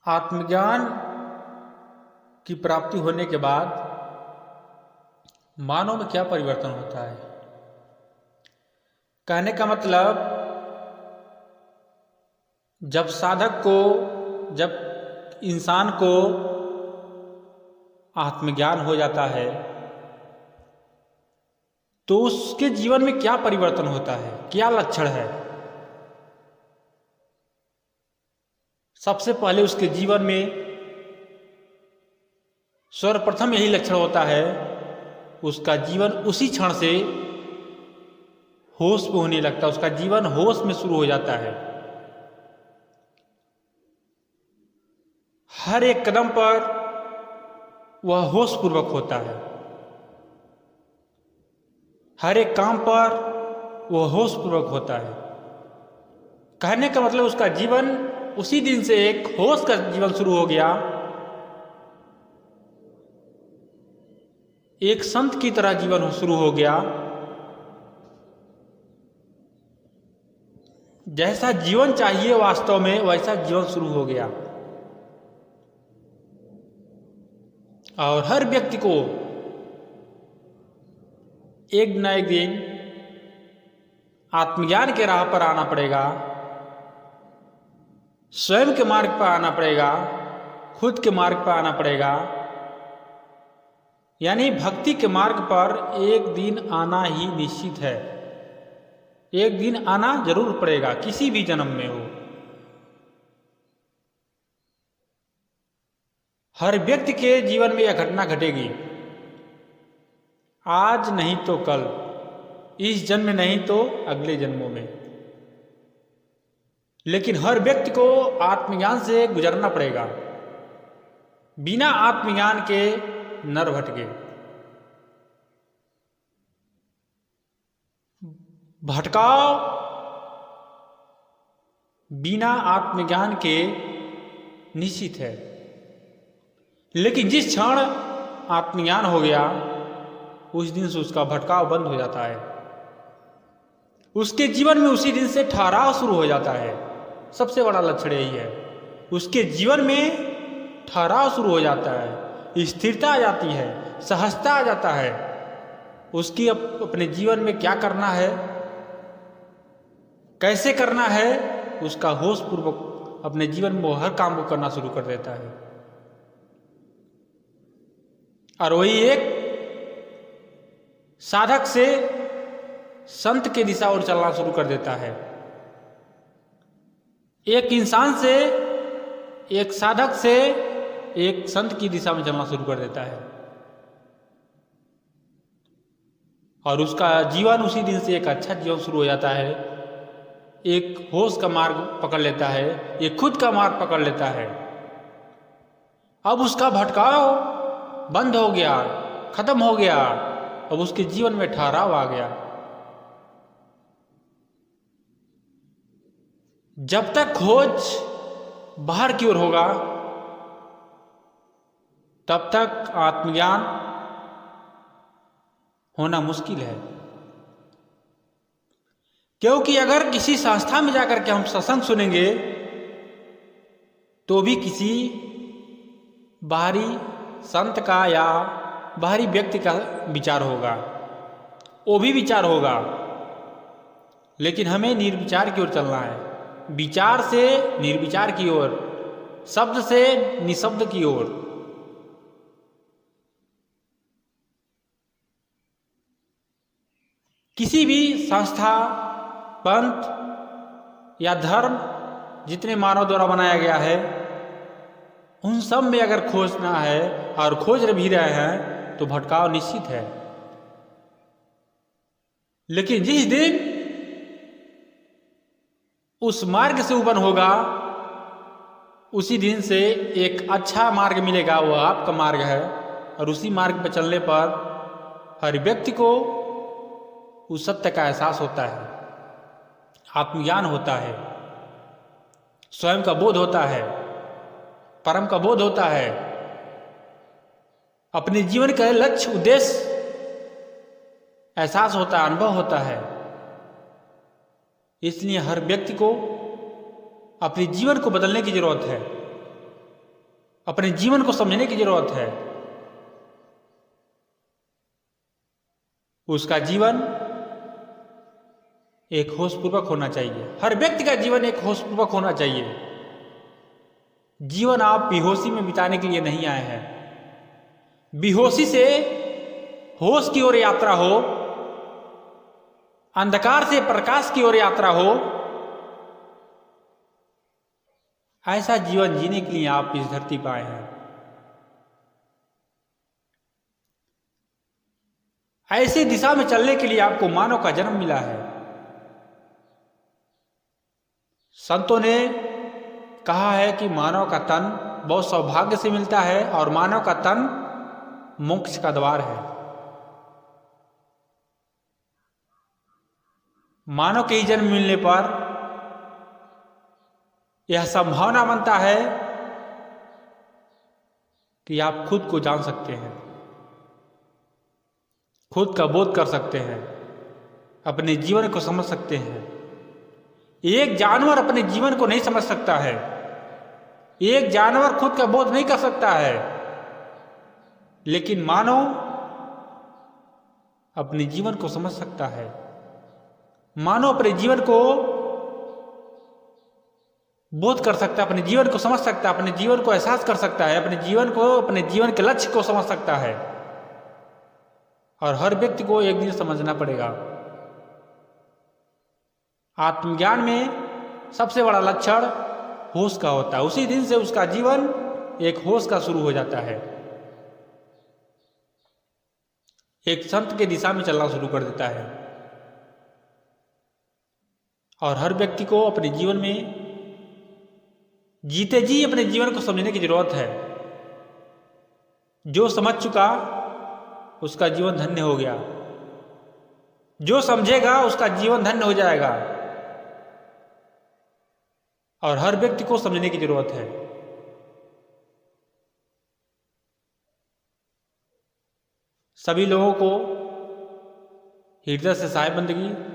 आत्मज्ञान की प्राप्ति होने के बाद मानव में क्या परिवर्तन होता है? कहने का मतलब, जब इंसान को आत्मज्ञान हो जाता है तो उसके जीवन में क्या परिवर्तन होता है, क्या लक्षण है? सबसे पहले उसके जीवन में सर्वप्रथम यही लक्षण होता है, उसका जीवन उसी क्षण से होश में होने लगता है। उसका जीवन होश में शुरू हो जाता है। हर एक कदम पर वह होश पूर्वक होता है। हर एक काम पर वह होश पूर्वक होता है। कहने का मतलब उसका जीवन उसी दिन से एक होश का जीवन शुरू हो गया। एक संत की तरह जीवन शुरू हो गया। जैसा जीवन चाहिए वास्तव में वैसा जीवन शुरू हो गया। और हर व्यक्ति को एक न एक दिन आत्मज्ञान के राह पर आना पड़ेगा, स्वयं के मार्ग पर आना पड़ेगा, खुद के मार्ग पर आना पड़ेगा। यानी भक्ति के मार्ग पर एक दिन आना ही निश्चित है। एक दिन आना जरूर पड़ेगा, किसी भी जन्म में हो। हर व्यक्ति के जीवन में यह घटना घटेगी, आज नहीं तो कल, इस जन्म में नहीं तो अगले जन्मों में। लेकिन हर व्यक्ति को आत्मज्ञान से गुजरना पड़ेगा। बिना आत्मज्ञान के नर भटके। भटकाव बिना आत्मज्ञान के निश्चित है। लेकिन जिस क्षण आत्मज्ञान हो गया उस दिन से उसका भटकाव बंद हो जाता है। उसके जीवन में उसी दिन से ठहराव शुरू हो जाता है। सबसे बड़ा लक्षण यही है। उसके जीवन में ठहराव शुरू हो जाता है, स्थिरता आ जाती है, सहजता आ जाता है। उसकी अपने जीवन में क्या करना है, कैसे करना है, उसका होश पूर्वक अपने जीवन में वो हर काम को करना शुरू कर देता है। और वही एक साधक से संत की दिशा ओर चलना शुरू कर देता है। एक इंसान से, एक साधक से एक संत की दिशा में चलना शुरू कर देता है। और उसका जीवन उसी दिन से एक अच्छा जीवन शुरू हो जाता है। एक होश का मार्ग पकड़ लेता है, एक खुद का मार्ग पकड़ लेता है। अब उसका भटकाव बंद हो गया, खत्म हो गया। अब उसके जीवन में ठहराव आ गया। जब तक खोज बाहर की ओर होगा तब तक आत्मज्ञान होना मुश्किल है। क्योंकि अगर किसी संस्था में जाकर के हम सत्संग सुनेंगे तो भी किसी बाहरी संत का या बाहरी व्यक्ति का विचार होगा, वो भी विचार होगा। लेकिन हमें निर्विचार की ओर चलना है, विचार से निर्विचार की ओर, शब्द से निशब्द की ओर। किसी भी संस्था, पंथ या धर्म जितने मानव द्वारा बनाया गया है, उन सब में अगर खोजना है और खोज भी रहे हैं तो भटकाव निश्चित है। लेकिन जिस दिन उस मार्ग से ऊपर होगा उसी दिन से एक अच्छा मार्ग मिलेगा, वो आपका मार्ग है। और उसी मार्ग पर चलने पर हर व्यक्ति को उस सत्य का एहसास होता है, आत्मज्ञान होता है, स्वयं का बोध होता है, परम का बोध होता है, अपने जीवन का लक्ष्य उद्देश्य एहसास होता है, अनुभव होता है। इसलिए हर व्यक्ति को अपने जीवन को बदलने की जरूरत है। अपने जीवन को समझने की जरूरत है। उसका जीवन एक होशपूर्वक होना चाहिए। हर व्यक्ति का जीवन एक होशपूर्वक होना चाहिए। जीवन आप बेहोशी में बिताने के लिए नहीं आए हैं। बेहोशी से होश की ओर यात्रा हो, अंधकार से प्रकाश की ओर यात्रा हो, ऐसा जीवन जीने के लिए आप इस धरती पर आए हैं। ऐसी दिशा में चलने के लिए आपको मानव का जन्म मिला है। संतों ने कहा है कि मानव का तन बहुत सौभाग्य से मिलता है और मानव का तन मोक्ष का द्वार है। मानव के ही जन्म मिलने पर यह संभावना बनता है कि आप खुद को जान सकते हैं, खुद का बोध कर सकते हैं, अपने जीवन को समझ सकते हैं। एक जानवर अपने जीवन को नहीं समझ सकता है। एक जानवर खुद का बोध नहीं कर सकता है, लेकिन मानव अपने जीवन को समझ सकता है। मानव अपने जीवन को बोध कर सकता है, अपने जीवन को समझ सकता है, अपने जीवन को एहसास कर सकता है, अपने जीवन को, अपने जीवन के लक्ष्य को समझ सकता है। और हर व्यक्ति को एक दिन समझना पड़ेगा। आत्मज्ञान में सबसे बड़ा लक्षण होश का होता है। उसी दिन से उसका जीवन एक होश का शुरू हो जाता है, एक संत के दिशा में चलना शुरू कर देता है। और हर व्यक्ति को अपने जीवन में जीते जी अपने जीवन को समझने की जरूरत है। जो समझ चुका उसका जीवन धन्य हो गया, जो समझेगा उसका जीवन धन्य हो जाएगा। और हर व्यक्ति को समझने की जरूरत है। सभी लोगों को हृदय से साय बंदगी